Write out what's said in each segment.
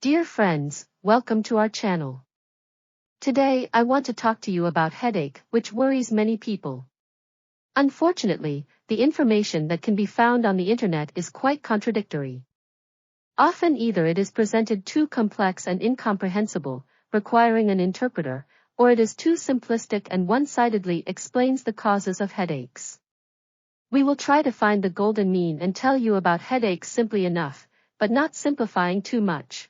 Dear friends, welcome to our channel. Today I want to talk to you about headache, which worries many people. Unfortunately, the information that can be found on the internet is quite contradictory. Often either it is presented too complex and incomprehensible, requiring an interpreter, or it is too simplistic and one-sidedly explains the causes of headaches. We will try to find the golden mean and tell you about headaches simply enough, but not simplifying too much.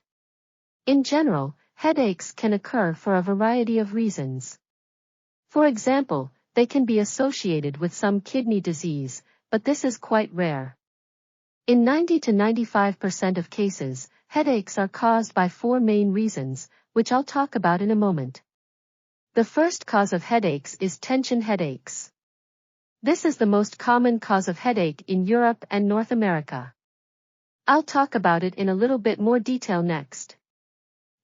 In general, headaches can occur for a variety of reasons. For example, they can be associated with some kidney disease, but this is quite rare. In 90 to 95% of cases, headaches are caused by four main reasons, which I'll talk about in a moment. The first cause of headaches is tension headaches. This is the most common cause of headache in Europe and North America. I'll talk about it in a little bit more detail next.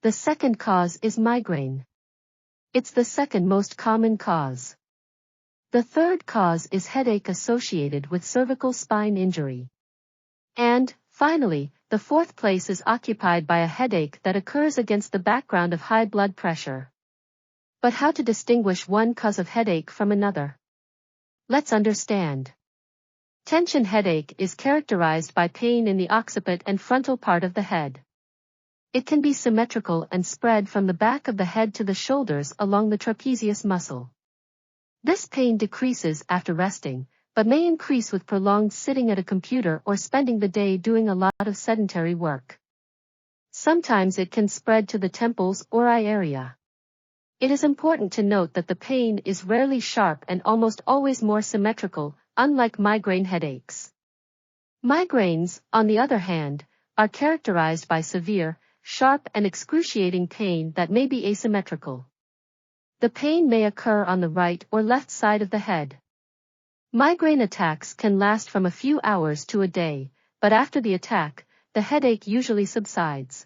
The second cause is migraine. It's the second most common cause. The third cause is headache associated with cervical spine injury. And, finally, the fourth place is occupied by a headache that occurs against the background of high blood pressure. But how to distinguish one cause of headache from another? Let's understand. Tension headache is characterized by pain in the occiput and frontal part of the head. It can be symmetrical and spread from the back of the head to the shoulders along the trapezius muscle. This pain decreases after resting, but may increase with prolonged sitting at a computer or spending the day doing a lot of sedentary work. Sometimes it can spread to the temples or eye area. It is important to note that the pain is rarely sharp and almost always more symmetrical, unlike migraine headaches. Migraines, on the other hand, are characterized by severe, sharp and excruciating pain that may be asymmetrical. The pain may occur on the right or left side of the head. Migraine attacks can last from a few hours to a day, but after the attack, the headache usually subsides.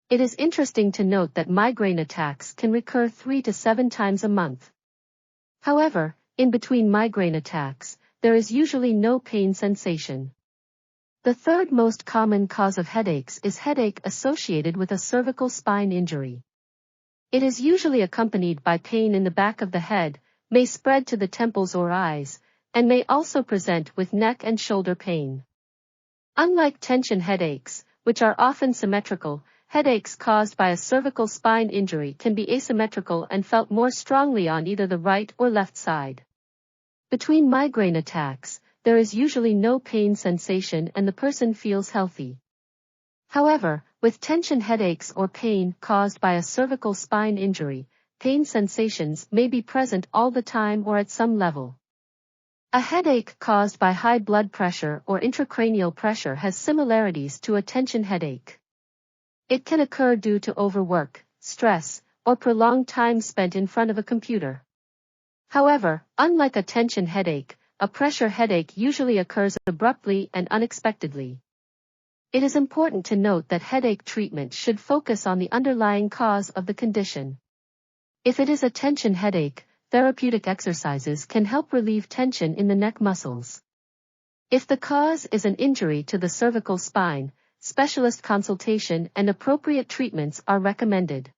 It is interesting to note that migraine attacks can recur 3 to 7 times a month. However, in between migraine attacks, there is usually no pain sensation. The third most common cause of headaches is headache associated with a cervical spine injury. It is usually accompanied by pain in the back of the head, may spread to the temples or eyes, and may also present with neck and shoulder pain. Unlike tension headaches, which are often symmetrical, headaches caused by a cervical spine injury can be asymmetrical and felt more strongly on either the right or left side. Between migraine attacks, there is usually no pain sensation and the person feels healthy. However, with tension headaches or pain caused by a cervical spine injury, pain sensations may be present all the time or at some level. A headache caused by high blood pressure or intracranial pressure has similarities to a tension headache. It can occur due to overwork, stress, or prolonged time spent in front of a computer. However, unlike a tension headache, a pressure headache usually occurs abruptly and unexpectedly. It is important to note that headache treatment should focus on the underlying cause of the condition. If it is a tension headache, therapeutic exercises can help relieve tension in the neck muscles. If the cause is an injury to the cervical spine, specialist consultation and appropriate treatments are recommended.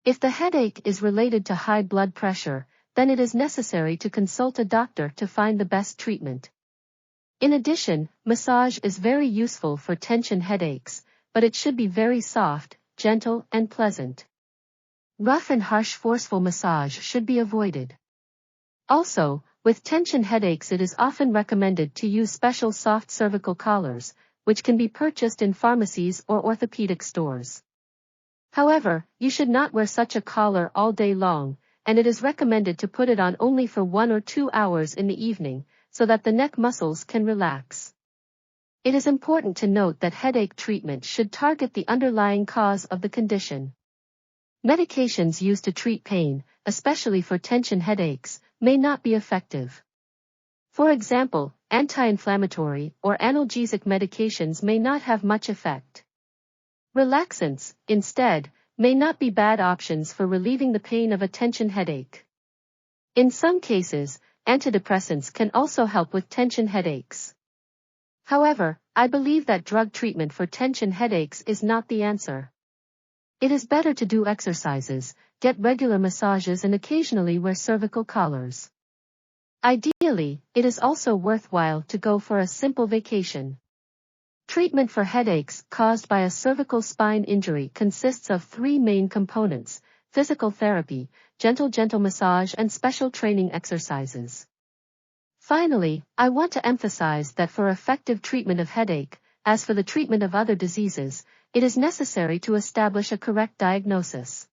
If the headache is related to high blood pressure, then it is necessary to consult a doctor to find the best treatment. In addition, massage is very useful for tension headaches, but it should be very soft, gentle, and pleasant. Rough and harsh forceful massage should be avoided. Also, with tension headaches it is often recommended to use special soft cervical collars, which can be purchased in pharmacies or orthopedic stores. However, you should not wear such a collar all day long, and it is recommended to put it on only for 1 or 2 hours in the evening, so that the neck muscles can relax. It is important to note that headache treatment should target the underlying cause of the condition. Medications used to treat pain, especially for tension headaches, may not be effective. For example, anti-inflammatory or analgesic medications may not have much effect. Relaxants, instead, may not be bad options for relieving the pain of a tension headache. In some cases, antidepressants can also help with tension headaches. However, I believe that drug treatment for tension headaches is not the answer. It is better to do exercises, get regular massages and occasionally wear cervical collars. Ideally, it is also worthwhile to go for a simple vacation. Treatment for headaches caused by a cervical spine injury consists of three main components: physical therapy, gentle massage and special training exercises. Finally, I want to emphasize that for effective treatment of headache, as for the treatment of other diseases, it is necessary to establish a correct diagnosis.